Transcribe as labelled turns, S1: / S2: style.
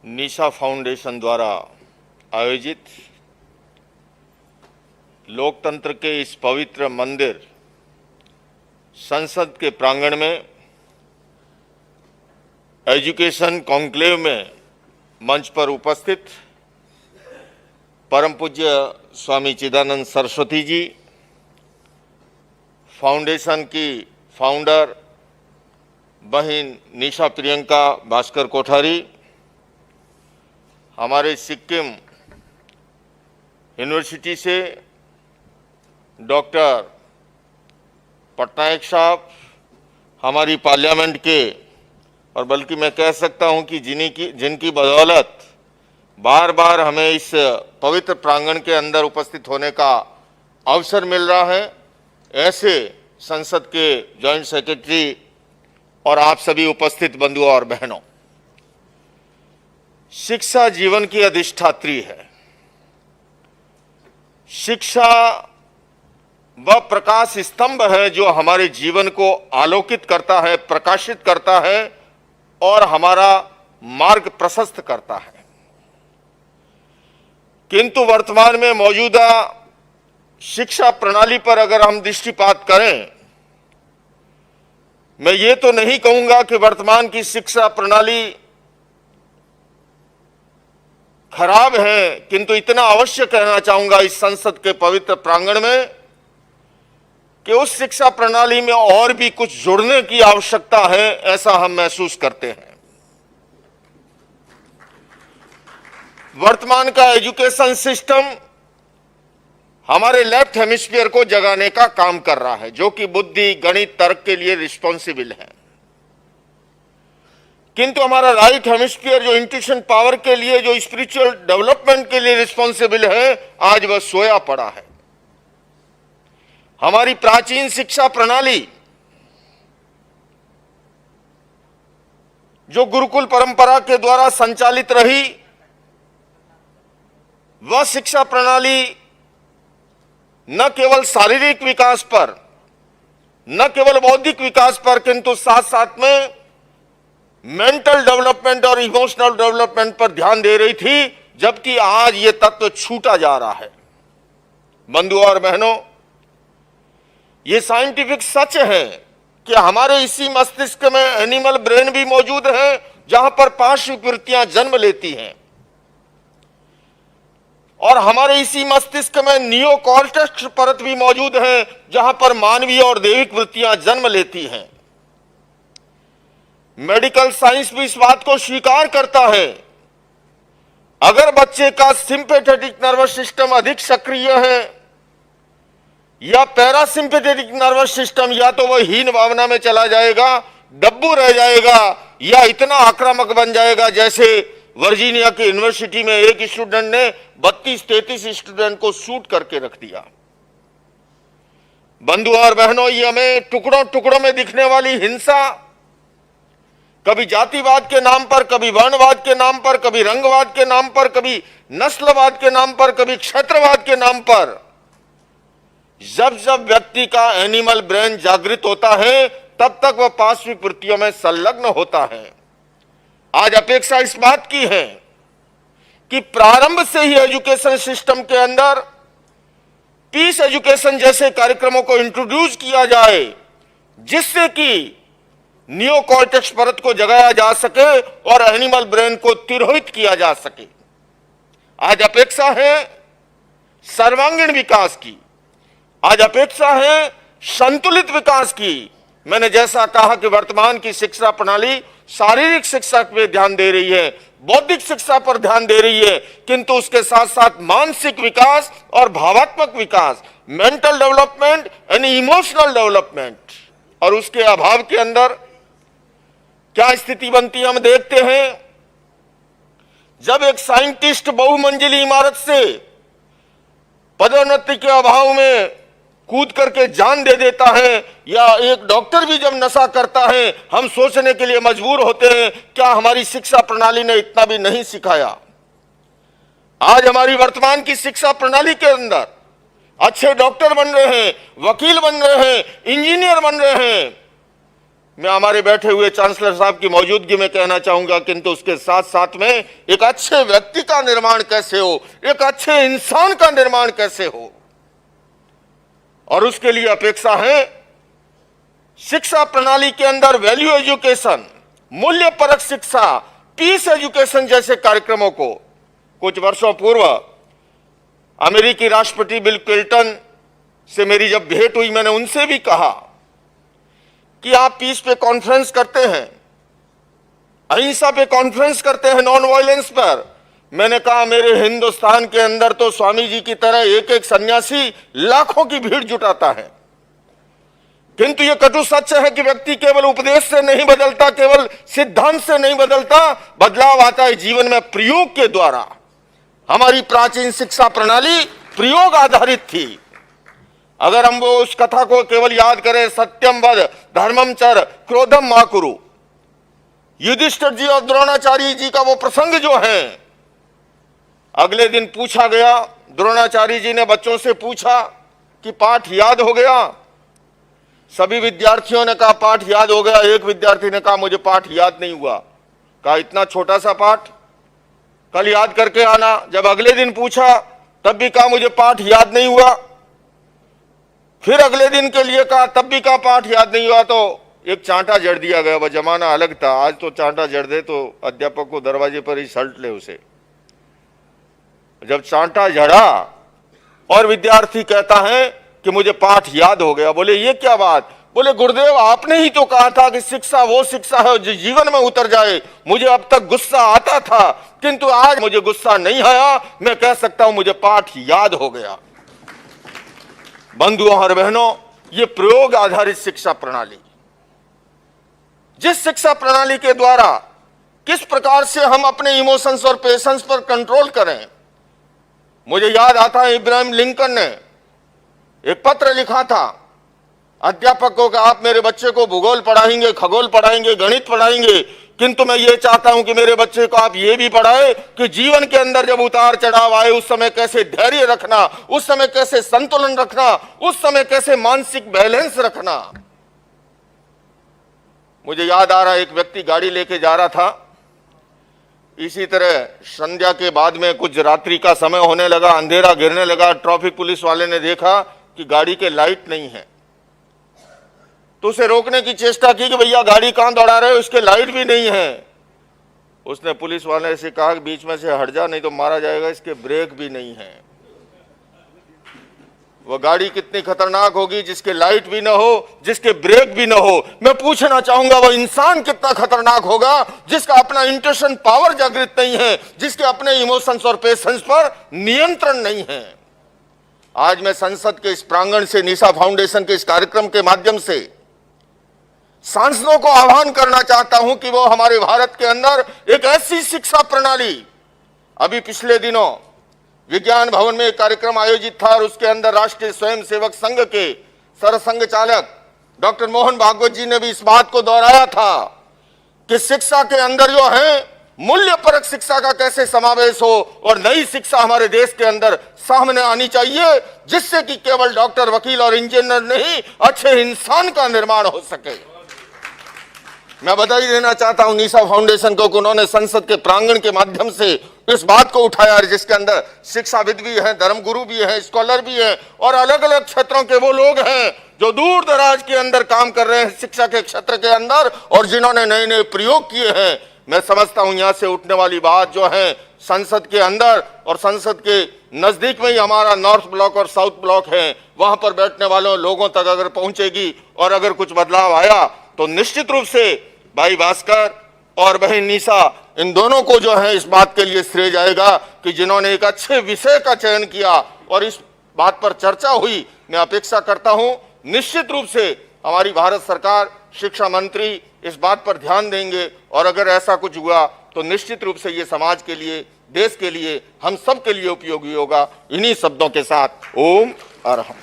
S1: निशा foundation द्वारा आयोजित लोकतंत्र के इस पवित्र मंदिर संसद के प्रांगण में एजुकेशन कॉन्क्लेव में मंच पर उपस्थित परम पूज्य स्वामी चिदानंद सरस्वती जी, फाउंडेशन की फाउंडर बहन निशा प्रियंका भास्कर कोठारी, हमारे सिक्किम यूनिवर्सिटी से डॉक्टर पटनायक साहब, हमारी पार्लियामेंट के, और बल्कि मैं कह सकता हूं कि जिनकी बदौलत बार बार हमें इस पवित्र प्रांगण के अंदर उपस्थित होने का अवसर मिल रहा है, ऐसे संसद के जॉइंट सेक्रेटरी और आप सभी उपस्थित बंधुओं और बहनों, शिक्षा जीवन की अधिष्ठात्री है। शिक्षा वह प्रकाश स्तंभ है जो हमारे जीवन को आलोकित करता है, प्रकाशित करता है और हमारा मार्ग प्रशस्त करता है। किंतु वर्तमान में मौजूदा शिक्षा प्रणाली पर अगर हम दृष्टिपात करें, मैं ये तो नहीं कहूंगा कि वर्तमान की शिक्षा प्रणाली खराब है, किंतु इतना अवश्य कहना चाहूंगा इस संसद के पवित्र प्रांगण में कि उस शिक्षा प्रणाली में और भी कुछ जुड़ने की आवश्यकता है, ऐसा हम महसूस करते हैं। वर्तमान का एजुकेशन सिस्टम हमारे लेफ्ट हेमिस्फीयर को जगाने का काम कर रहा है, जो कि बुद्धि, गणित, तर्क के लिए रिस्पॉन्सिबल है, किंतु हमारा राइट हेमिस्फीयर जो इंट्यूशन पावर के लिए, जो स्पिरिचुअल डेवलपमेंट के लिए रिस्पॉन्सिबल है, आज वह सोया पड़ा है। हमारी प्राचीन शिक्षा प्रणाली जो गुरुकुल परंपरा के द्वारा संचालित रही, वह शिक्षा प्रणाली न केवल शारीरिक विकास पर, न केवल बौद्धिक विकास पर, किंतु साथ साथ में मेंटल डेवलपमेंट और इमोशनल डेवलपमेंट पर ध्यान दे रही थी, जबकि आज यह तत्व छूटा जा रहा है। बंधुओं और बहनों, यह साइंटिफिक सच है कि हमारे इसी मस्तिष्क में एनिमल ब्रेन भी मौजूद है, जहां पर 5 विकृतियां जन्म लेती हैं, और हमारे इसी मस्तिष्क में नियोकॉर्टेक्स परत भी मौजूद है, जहां पर मानवीय और दैविक वृत्तियां जन्म लेती हैं। मेडिकल साइंस भी इस बात को स्वीकार करता है, अगर बच्चे का सिंपैथेटिक नर्वस सिस्टम अधिक सक्रिय है या पैरासिम्पैथेटिक नर्वस सिस्टम, या तो वह हीन भावना में चला जाएगा, डब्बू रह जाएगा, या इतना आक्रामक बन जाएगा जैसे वर्जीनिया की यूनिवर्सिटी में एक स्टूडेंट ने 32-33 स्टूडेंट को शूट करके रख दिया। बंधुओं और बहनों, ये हमें टुकड़ों टुकड़ों में दिखने वाली हिंसा, कभी जातिवाद के नाम पर, कभी वर्णवाद के नाम पर, कभी रंगवाद के नाम पर, कभी नस्लवाद के नाम पर, कभी क्षेत्रवाद के नाम पर, जब जब व्यक्ति का एनिमल ब्रेन जागृत होता है, तब तक वह पाश्विक वृत्तियों में संलग्न होता है। आज अपेक्षा इस बात की है कि प्रारंभ से ही एजुकेशन सिस्टम के अंदर पीस एजुकेशन जैसे कार्यक्रमों को इंट्रोड्यूस किया जाए, जिससे कि नियोकॉर्टेक्स परत को जगाया जा सके और एनिमल ब्रेन को तिरोहित किया जा सके। आज अपेक्षा है सर्वांगीण विकास की, आज अपेक्षा है संतुलित विकास की। मैंने जैसा कहा कि वर्तमान की शिक्षा प्रणाली शारीरिक शिक्षा पे ध्यान दे रही है, बौद्धिक शिक्षा पर ध्यान दे रही है, किंतु उसके साथ साथ मानसिक विकास और भावात्मक विकास, mental development and emotional development, और उसके अभाव के अंदर क्या स्थिति बनती है हम देखते हैं। जब एक साइंटिस्ट बहुमंजिली इमारत से पदोन्नति के अभाव में कूद करके जान दे देता है, या एक डॉक्टर भी जब नशा करता है, हम सोचने के लिए मजबूर होते हैं, क्या हमारी शिक्षा प्रणाली ने इतना भी नहीं सिखाया। आज हमारी वर्तमान की शिक्षा प्रणाली के अंदर अच्छे डॉक्टर बन रहे हैं, वकील बन रहे हैं, इंजीनियर बन रहे हैं, मैं हमारे बैठे हुए चांसलर साहब की मौजूदगी में कहना चाहूंगा, किंतु उसके साथ साथ में एक अच्छे व्यक्ति का निर्माण कैसे हो, एक अच्छे इंसान का निर्माण कैसे हो, और उसके लिए अपेक्षा है शिक्षा प्रणाली के अंदर वैल्यू एजुकेशन, मूल्य परक शिक्षा, पीस एजुकेशन जैसे कार्यक्रमों को। कुछ वर्षों पूर्व अमेरिकी राष्ट्रपति बिल क्लिंटन से मेरी जब भेंट हुई, मैंने उनसे भी कहा कि आप पीस पे कॉन्फ्रेंस करते हैं, अहिंसा पे कॉन्फ्रेंस करते हैं, नॉन वायलेंस पर। मैंने कहा मेरे हिंदुस्तान के अंदर तो स्वामी जी की तरह एक एक सन्यासी लाखों की भीड़ जुटाता है, किंतु यह कटु सच है कि व्यक्ति केवल उपदेश से नहीं बदलता, केवल सिद्धांत से नहीं बदलता, बदलाव आता है जीवन में प्रयोग के द्वारा। हमारी प्राचीन शिक्षा प्रणाली प्रयोग आधारित थी। अगर हम वो उस कथा को केवल याद करें, सत्यम वद धर्मम चर क्रोधम मा कुरु, युधिष्ठिर जी और द्रोणाचार्य जी का वो प्रसंग जो है, अगले दिन पूछा गया, द्रोणाचार्य जी ने बच्चों से पूछा कि पाठ याद हो गया? सभी विद्यार्थियों ने कहा पाठ याद हो गया। एक विद्यार्थी ने कहा मुझे पाठ याद नहीं हुआ। कहा इतना छोटा सा पाठ, कल याद करके आना। जब अगले दिन पूछा तब भी कहा मुझे पाठ याद नहीं हुआ। फिर अगले दिन के लिए कहा, तब भी कहा पाठ याद नहीं हुआ। तो एक चांटा जड़ दिया गया। वह जमाना अलग था, आज तो चांटा जड़ दे तो अध्यापक को दरवाजे पर ही सल्ट ले उसे। जब चांटा जड़ा और विद्यार्थी कहता है कि मुझे पाठ याद हो गया, बोले ये क्या बात? बोले गुरुदेव आपने ही तो कहा था कि शिक्षा वो शिक्षा है जो जीवन में उतर जाए। मुझे अब तक गुस्सा आता था, किंतु आज मुझे गुस्सा नहीं आया, मैं कह सकता हूं मुझे पाठ याद हो गया। बंधुओं और बहनों, ये प्रयोग आधारित शिक्षा प्रणाली, जिस शिक्षा प्रणाली के द्वारा किस प्रकार से हम अपने इमोशंस और पेशेंस पर कंट्रोल करें। मुझे याद आता है इब्राहिम लिंकन ने एक पत्र लिखा था अध्यापकों का, आप मेरे बच्चे को भूगोल पढ़ाएंगे, खगोल पढ़ाएंगे, गणित पढ़ाएंगे, किंतु मैं ये चाहता हूं कि मेरे बच्चे को आप ये भी पढ़ाए कि जीवन के अंदर जब उतार चढ़ाव आए उस समय कैसे धैर्य रखना, उस समय कैसे संतुलन रखना, उस समय कैसे मानसिक बैलेंस रखना। मुझे याद आ रहा, एक व्यक्ति गाड़ी लेके जा रहा था, इसी तरह संध्या के बाद में कुछ रात्रि का समय होने लगा, अंधेरा गिरने लगा। ट्रैफिक पुलिस वाले ने देखा कि गाड़ी के लाइट नहीं है, तो उसे रोकने की चेष्टा की कि भैया गाड़ी कहां दौड़ा रहे हो, इसके लाइट भी नहीं है। उसने पुलिस वाले से कहा कि बीच में से हट जा नहीं तो मारा जाएगा, इसके ब्रेक भी नहीं है। वह गाड़ी कितनी खतरनाक होगी जिसके लाइट भी ना हो, जिसके ब्रेक भी ना हो। मैं पूछना चाहूंगा वह इंसान कितना खतरनाक होगा जिसका अपना इंट्यूशन पावर जागृत नहीं है, जिसके अपने इमोशंस और पेशेंस पर नियंत्रण नहीं है। आज मैं संसद के इस प्रांगण से, निशा फाउंडेशन के इस कार्यक्रम के माध्यम से सांसदों को आह्वान करना चाहता हूं कि वो हमारे भारत के अंदर एक ऐसी शिक्षा प्रणाली, अभी पिछले दिनों विज्ञान भवन में एक कार्यक्रम आयोजित था और उसके अंदर राष्ट्रीय स्वयंसेवक संघ के सरसंघ चालक डॉक्टर मोहन भागवत जी ने भी इस बात को दोहराया था कि शिक्षा के अंदर जो है मूल्य परक शिक्षा का कैसे समावेश हो और नई शिक्षा हमारे देश के अंदर सामने आनी चाहिए, जिससे कि केवल डॉक्टर, वकील और इंजीनियर नहीं, अच्छे इंसान का निर्माण हो सके। मैं बधाई देना चाहता हूं निशा फाउंडेशन को कि उन्होंने संसद के प्रांगण के माध्यम से इस बात को उठाया, जिसके अंदर शिक्षाविद भी हैं, धर्मगुरु भी हैं, स्कॉलर भी हैं और अलग अलग क्षेत्रों के वो लोग हैं जो दूर दराज के अंदर काम कर रहे हैं शिक्षा के क्षेत्र के अंदर और जिन्होंने नए नए प्रयोग किए हैं। मैं समझता हूं यहां से उठने वाली बात जो है संसद के अंदर और संसद के नजदीक में ही हमारा नॉर्थ ब्लॉक और साउथ ब्लॉक है, वहां पर बैठने वालों लोगों तक अगर पहुंचेगी और अगर कुछ बदलाव आया तो निश्चित रूप से भाई भास्कर और बहन निशा, इन दोनों को जो है इस बात के लिए श्रेय जाएगा कि जिन्होंने एक अच्छे विषय का चयन किया और इस बात पर चर्चा हुई। मैं अपेक्षा करता हूं निश्चित रूप से हमारी भारत सरकार, शिक्षा मंत्री इस बात पर ध्यान देंगे और अगर ऐसा कुछ हुआ तो निश्चित रूप से ये समाज के लिए, देश के लिए, हम सब के लिए उपयोगी होगा। इन्हीं शब्दों के साथ ओम अरहम।